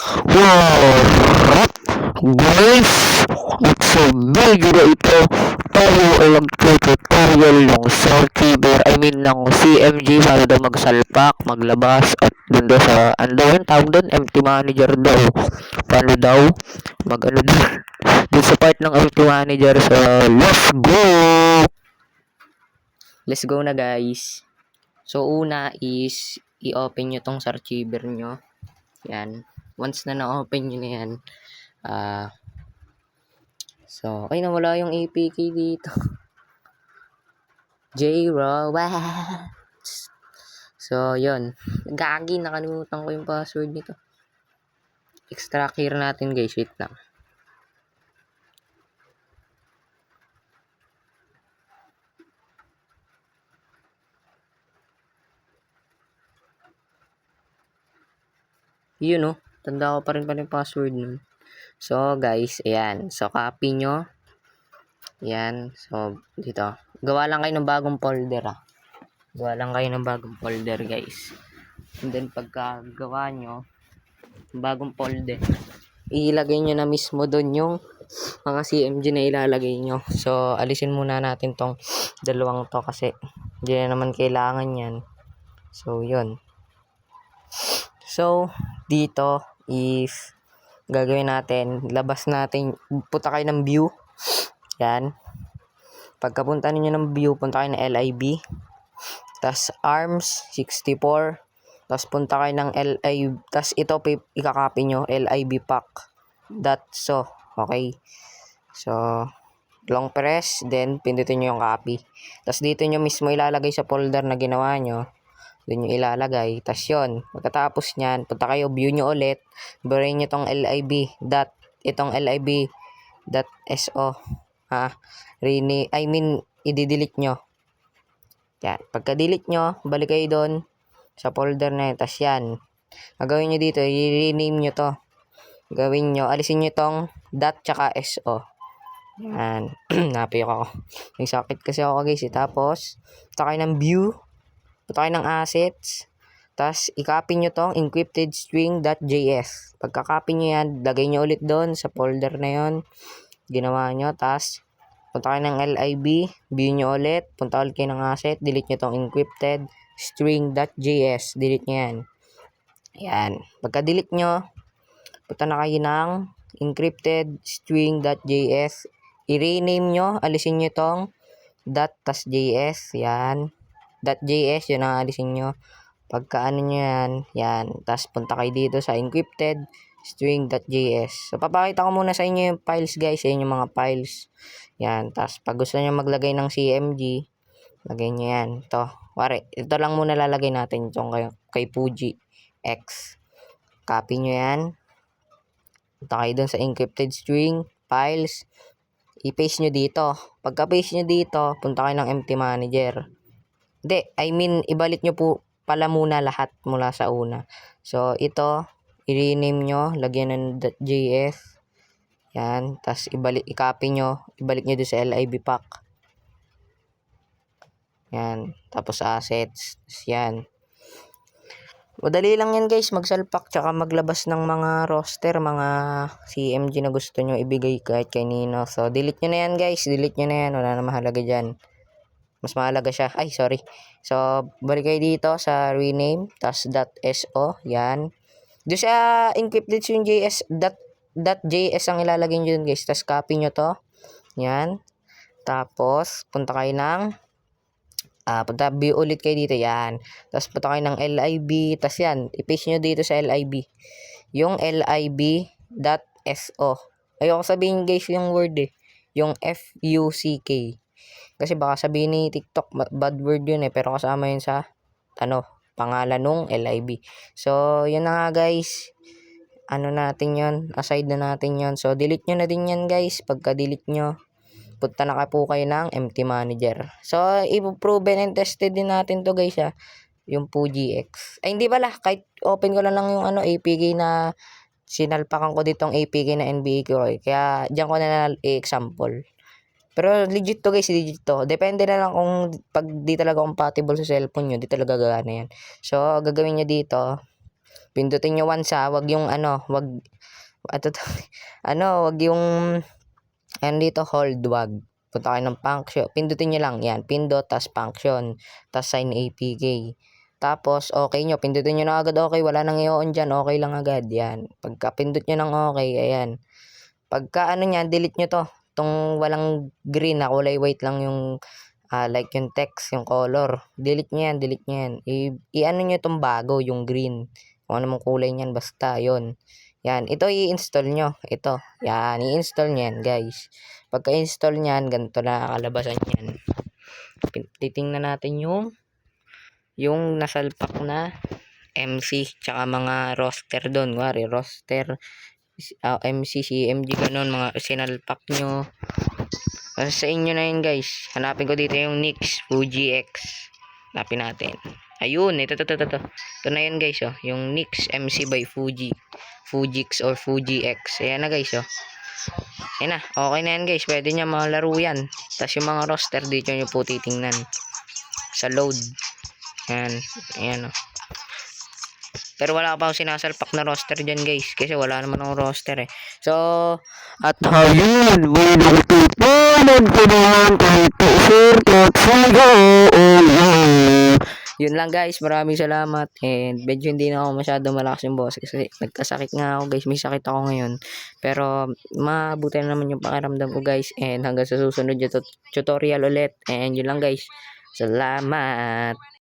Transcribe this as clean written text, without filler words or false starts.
What guys? It's a video na ito. Tayo ay mag-tutorial ng Sourcekeeper, I mean ng CMG para daw magsalpak, maglabas at dun daw sa, ano daw yung tawag dun? Empty manager daw. Paano daw? Mag-ano dun sa part ng empty manager. So, let's go! Let's go na guys. So una is i-open nyo tong Sourcekeeper nyo. Yan. Once na na-open nyo na yan. So, ay nawala yung APK dito. J-Robots. So, yun. Gagi, nakalimutan ko yung password nito. Extract here natin guys. Wait lang. Yun oh. Tanda ko pa rin pala yung password nun. So, guys, ayan. So, copy nyo. Ayan. So, dito. Gawa lang kayo ng bagong folder Gawa lang kayo ng bagong folder, guys. And then, pagka gawa nyo, bagong folder, ilagay nyo na mismo doon yung mga CMG na ilalagay nyo. So, alisin muna natin tong dalawang to kasi hindi na naman kailangan yan. So, yun. So, dito, if gagawin natin, labas natin, punta kayo ng view. Yan. Pagkapunta ninyo ng view, punta kayo ng LIB. Tas arms, 64. Tas punta kayo ng LIB. Tas ito, ikakopy nyo, LIB pack. So, okay. So, long press, then pindutin nyo yung copy. Tas dito nyo mismo ilalagay sa folder na ginawa nyo. Doon nyo ilalagay. Tas yun, pagkatapos nyan, punta kayo, view nyo ulit. Burin nyo tong LIB. Itong LIB.so. I-delete nyo. Yan. Pagka-delete nyo, balik kayo doon sa folder na yun. Tas yan. Gagawin nyo dito, i-rename nyo to. Gawin nyo, alisin nyo tong .tsaka .so. Yan. Napiyok ako. May sakit kasi ako guys. Tapos, punta kayo ng view. Punta kayo ng assets. Tapos, i-copy nyo tong encrypted string.js. Pagka-copy nyo yan, lagay nyo ulit doon sa folder na yon. Ginawa nyo. Tapos, punta kayo ng LIB. View nyo ulit. Punta ulit kayo ng asset. Delete nyo tong encrypted string.js. Delete nyo yan. Yan. Pagka-delete nyo, punta na kayo ng encrypted string.js. I-rename nyo. Alisin nyo tong .js. Yan. .js, yun ang alisin nyo. Pagka ano nyo yan, yan. Tapos punta kayo dito sa encrypted string.js. So, papakita ko muna sa inyo yung files guys. Sa inyo mga files. Yan. Tapos, pag gusto nyo maglagay ng CMG, lagay nyo yan. Ito lang muna lalagay natin. Itong kay Fuji X. Copy nyo yan. Punta kayo dun sa encrypted string, files. I-paste nyo dito. Pagka-paste nyo dito, punta kayo ng empty manager. Ibalik nyo po pala muna lahat mula sa una. So, ito, i-rename nyo, lagyan ng .js. Yan, tas i-copy nyo, ibalik nyo doon sa LIB pack. Yan, tapos assets, yan. Madali lang yan guys, magsalpak tsaka maglabas ng mga roster, mga CMG na gusto nyo ibigay kahit kanino. So, delete nyo na yan guys, delete nyo na yan, wala na mahalaga dyan. Mas mahalaga siya. Ay, sorry. So, balik kayo dito sa rename. Tapos, .so. Yan. Doon sa encrypted yung .js ang ilalagay nyo dun, guys. Tapos, copy nyo to. Yan. Tapos, punta kayo ng view ulit kayo dito. Yan. Tapos, punta kayo ng LIB. Tapos, yan. I-paste nyo dito sa LIB. Yung LIB.so. Ayoko sabihin, guys, yung word Yung FUCK. Kasi baka sabihin ni TikTok, bad word yun pero kasama yun sa, pangalan nung LIB. So, yun na nga guys. Natin yun. Aside na natin yun. So, delete nyo na din yan guys. Pagka-delete nyo, punta na po kayo ng empty manager. So, i-proven and tested din natin to guys yung Fuji X. Ay, hindi pala. Kahit open ko lang yung APK na sinalpakan ko ditong APK na NBA ko. Kaya, diyan ko na i-example. Pero legit to guys, legit to. Depende na lang kung pag di talaga compatible sa cellphone nyo, di talaga gagana yan. So, gagawin nyo dito, Pindutin nyo once ha. Wag yung wag, wag yung, dito, hold, wag. Punta kayo ng function. Pindutin nyo lang, yan. Pindot, tas function. Tas sign APK. Tapos, okay nyo. Pindutin nyo na agad okay. Wala nang i-on dyan. Okay lang agad. Yan. Pagka pindot nyo ng okay, ayan. Pagka nyan, delete nyo to. Itong walang green na kulay white lang yung, like yung text, yung color. Delete nyo yan, delete nyo yan. I-ano nyo itong bago, yung green. Kung ano mong kulay nyan, basta, yon. Yan, ito i-install nyo. Ito, yan, i-install nyo yan, guys. Pagka-install nyan, ganito na kalabasan yan. Titingnan natin yung nasalpak na MC, tsaka mga roster doon. Wari, roster, MC, CMG, ganun, mga sinalpak nyo. Sa inyo na yun, guys. Hanapin ko dito yung Nix Fuji X. Hanapin natin. Ayun, ito. Ito na yun, guys, oh. Yung Nix MC by Fuji. Fujix or Fuji X. Ayan na, guys, oh. Ayan na. Okay na yan, guys. Pwede nyo malaro yan. Tapos yung mga roster dito nyo po titingnan. Sa load. Ayan, oh. Pero wala pa akong sinasalpak na roster dyan, guys. Kasi wala naman akong roster, eh. So, at Ayun, may nakitipanan ko naman kahit sir at sigo. yun lang, guys. Maraming salamat. And medyo hindi na ako masyado malakas yung boss. Kasi nagkasakit nga ako, guys. May sakit ako ngayon. Pero mabuti na naman yung pakiramdam ko, guys. And hanggang sa susunod yung tutorial ulit. And yun lang, guys. Salamat.